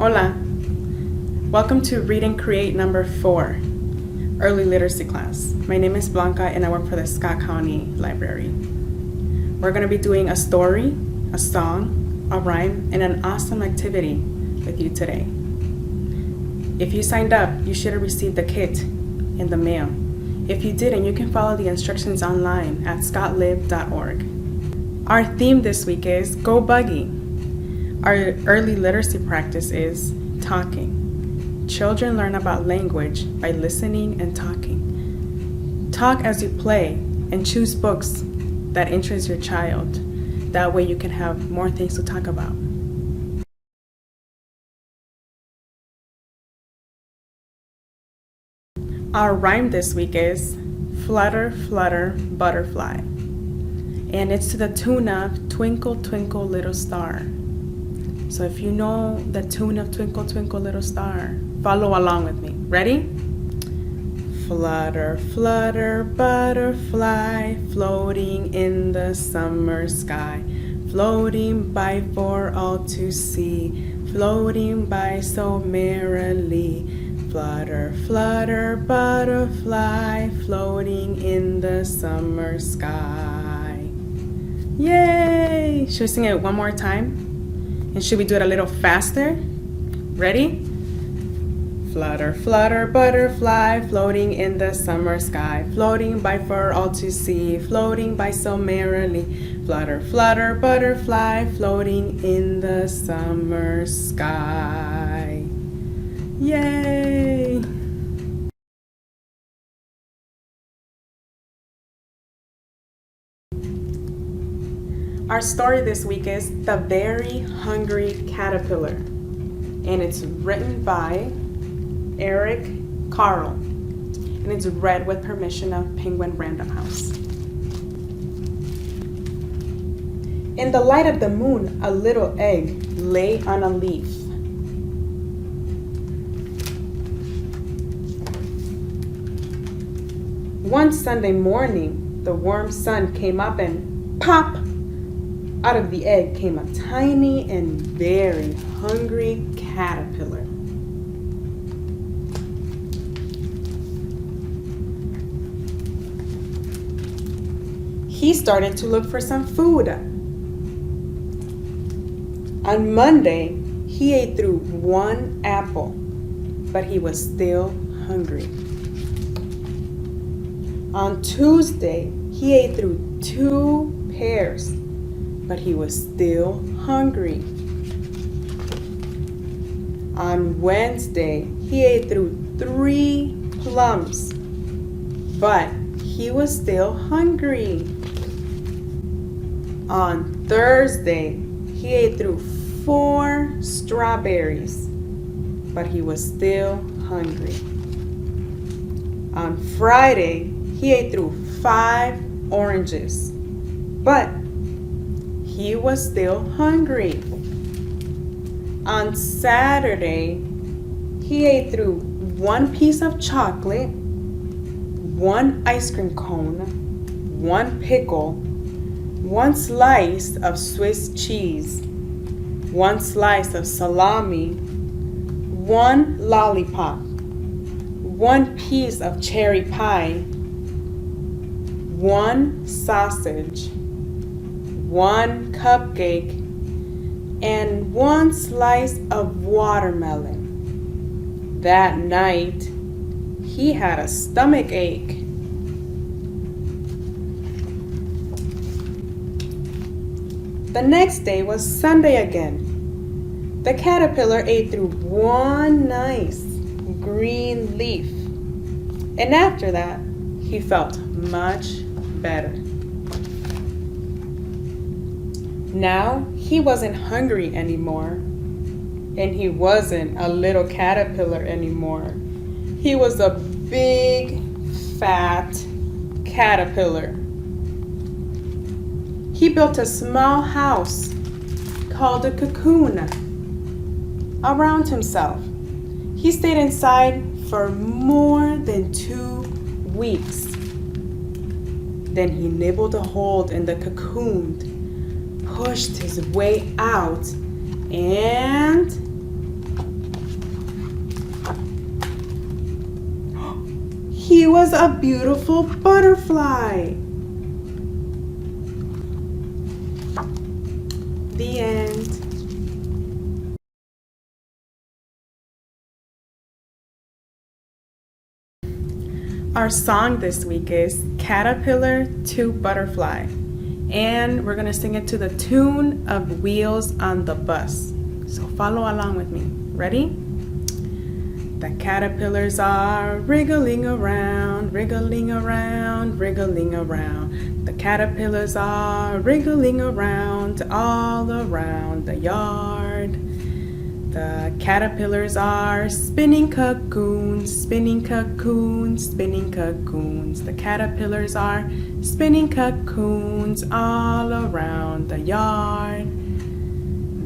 Hola. Welcome to Read and Create number 4, Early Literacy class. My name is Blanca and I work for the Scott County Library. We're going to be doing a story, a song, a rhyme, and an awesome activity with you today. If you signed up, you should have received the kit in the mail. If you didn't, you can follow the instructions online at scottlib.org. Our theme this week is Go Buggy. Our early literacy practice is talking. Children learn about language by listening and talking. Talk as you play and choose books that interest your child. That way you can have more things to talk about. Our rhyme this week is Flutter, Flutter, Butterfly. And it's to the tune of Twinkle, Twinkle, Little Star. So if you know the tune of Twinkle, Twinkle, Little Star, follow along with me. Ready? Flutter, flutter, butterfly, floating in the summer sky, floating by for all to see, floating by so merrily. Flutter, flutter, butterfly, floating in the summer sky. Yay! Should we sing it one more time? And should we do it a little faster? Ready? Flutter, flutter, butterfly, floating in the summer sky, floating by for all to see, floating by so merrily. Flutter, flutter, butterfly, floating in the summer sky. Yay! Our story this week is The Very Hungry Caterpillar, and it's written by Eric Carle, and it's read with permission of Penguin Random House. In the light of the moon, a little egg lay on a leaf. One Sunday morning, the warm sun came up and pop! Out of the egg came a tiny and very hungry caterpillar. He started to look for some food. On Monday, he ate through one apple, but he was still hungry. On Tuesday, he ate through 2 pears, but he was still hungry. On Wednesday, he ate through 3 plums, but he was still hungry. On Thursday, he ate through 4 strawberries, but he was still hungry. On Friday, he ate through 5 oranges, but he was still hungry. On Saturday, he ate through 1 piece of chocolate, 1 ice cream cone, 1 pickle, 1 slice of Swiss cheese, 1 slice of salami, 1 lollipop, 1 piece of cherry pie, 1 sausage, 1 cupcake, and 1 slice of watermelon. That night, he had a stomach ache. The next day was Sunday again. The caterpillar ate through 1 nice green leaf, and after that, he felt much better. Now, he wasn't hungry anymore, and he wasn't a little caterpillar anymore. He was a big, fat caterpillar. He built a small house called a cocoon around himself. He stayed inside for more than 2 weeks. Then he nibbled a hole in the cocoon, pushed his way out, and was a beautiful butterfly. The end. Our song this week is Caterpillar to Butterfly, and we're gonna sing it to the tune of Wheels on the Bus. So follow along with me. Ready? The caterpillars are wriggling around, wriggling around, wriggling around. The caterpillars are wriggling around all around the yard. The caterpillars are spinning cocoons, spinning cocoons, spinning cocoons. The caterpillars are spinning cocoons all around the yard.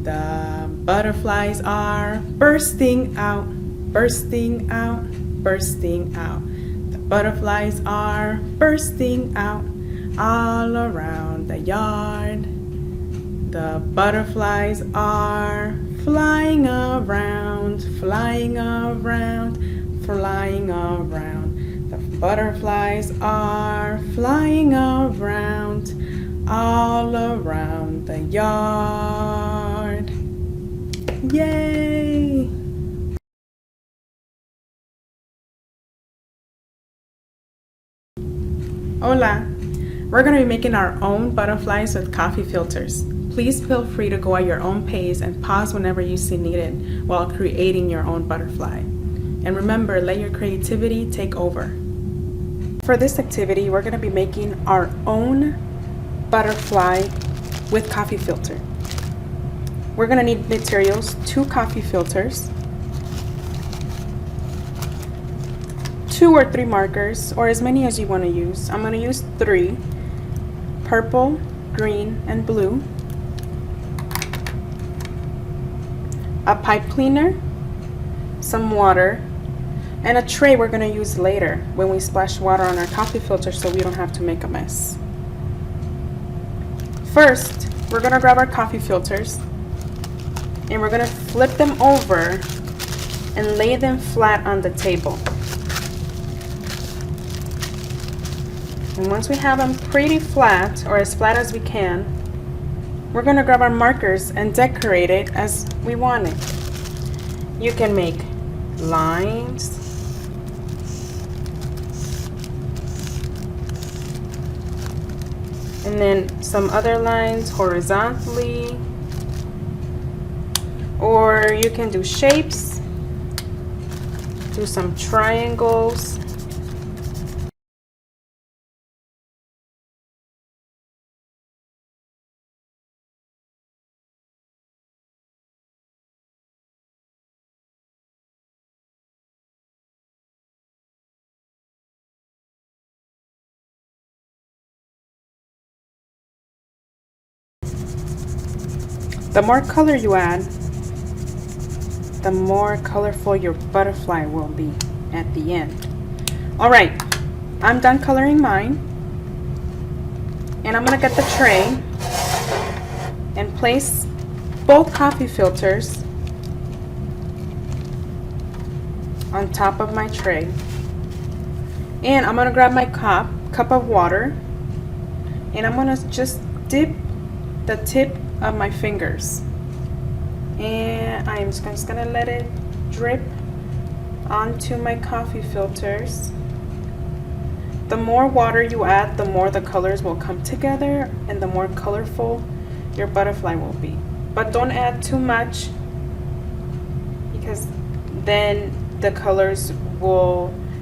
The butterflies are bursting out, bursting out, bursting out. The butterflies are bursting out all around the yard. The butterflies are flying around, flying around, flying around. The butterflies are flying around all around the yard. Yay! Hola! We're going to be making our own butterflies with coffee filters. Please feel free to go at your own pace and pause whenever you see needed while creating your own butterfly. And remember, let your creativity take over. For this activity, we're going to be making our own butterfly with coffee filter. We're going to need materials: 2 coffee filters, 2 or 3 markers, or as many as you want to use. I'm going to use 3: purple, green, and blue. A pipe cleaner, some water, and a tray we're going to use later when we splash water on our coffee filter so we don't have to make a mess. First, we're going to grab our coffee filters and we're going to flip them over and lay them flat on the table. And once we have them pretty flat, or as flat as we can, we're going to grab our markers and decorate it as we want it. You can make lines, and then some other lines horizontally, or you can do shapes, do some triangles. The more color you add, the more colorful your butterfly will be at the end. All right, I'm done coloring mine. And I'm gonna get the tray and place both coffee filters on top of my tray. And I'm gonna grab my cup of water, and I'm gonna just dip the tip of my fingers, and I'm just gonna let it drip onto my coffee filters. The more water you add, the more the colors will come together and the more colorful your butterfly will be. But don't add too much, because then the colors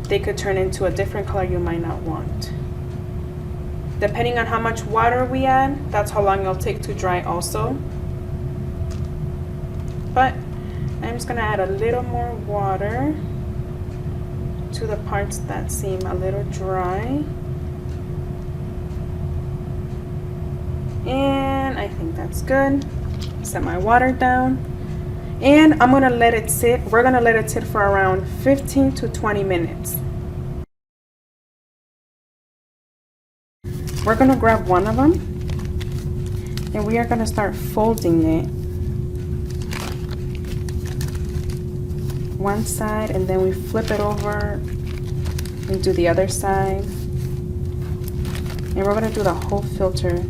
they could turn into a different color you might not want. Depending on how much water we add, that's how long it'll take to dry also. But I'm just gonna add a little more water to the parts that seem a little dry. And I think that's good. Set my water down. And I'm gonna let it sit. We're gonna let it sit for around 15 to 20 minutes. We're gonna grab one of them and we are gonna start folding it one side, and then we flip it over And do the other side. And we're gonna do the whole filter.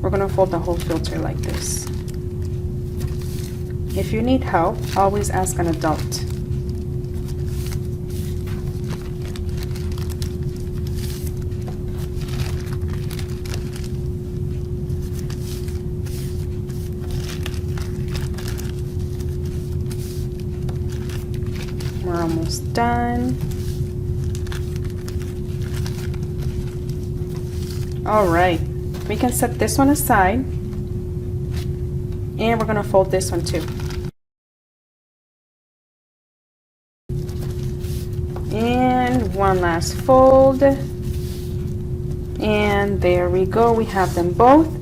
We're gonna fold the whole filter like this. If you need help, always ask an adult. We're almost done. All right, we can set this one aside, and we're gonna fold this one too. And one last fold, and there we go, we have them both.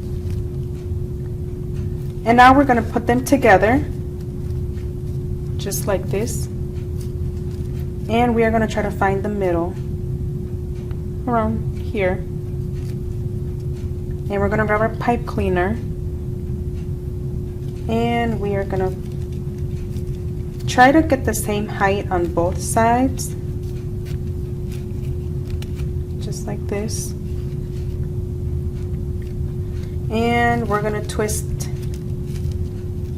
And now we're gonna put them together, just like this. And we are gonna try to find the middle, around here. And we're gonna grab our pipe cleaner, and we are gonna try to get the same height on both sides, just like this. And we're gonna twist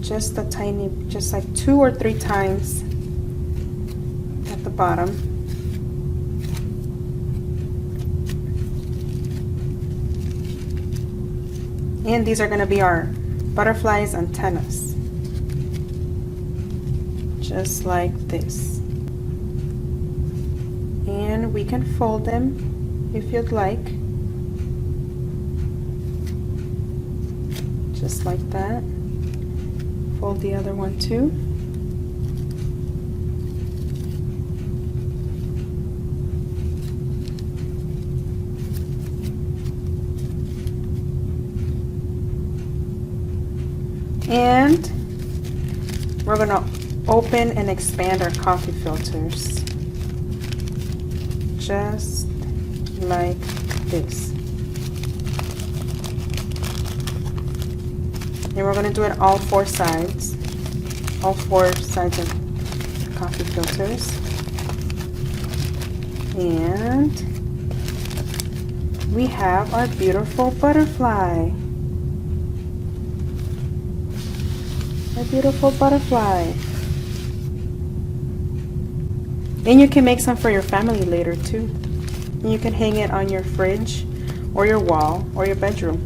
just a tiny, just like 2 or 3 times at the bottom. And these are going to be our butterflies' antennas, just like this. And we can fold them if you'd like, just like that. Fold the other one too. And we're going to open and expand our coffee filters, just like this. And we're going to do it all 4 sides, all 4 sides of the coffee filters. And we have our beautiful butterfly. A beautiful butterfly. And you can make some for your family later too. And you can hang it on your fridge or your wall or your bedroom.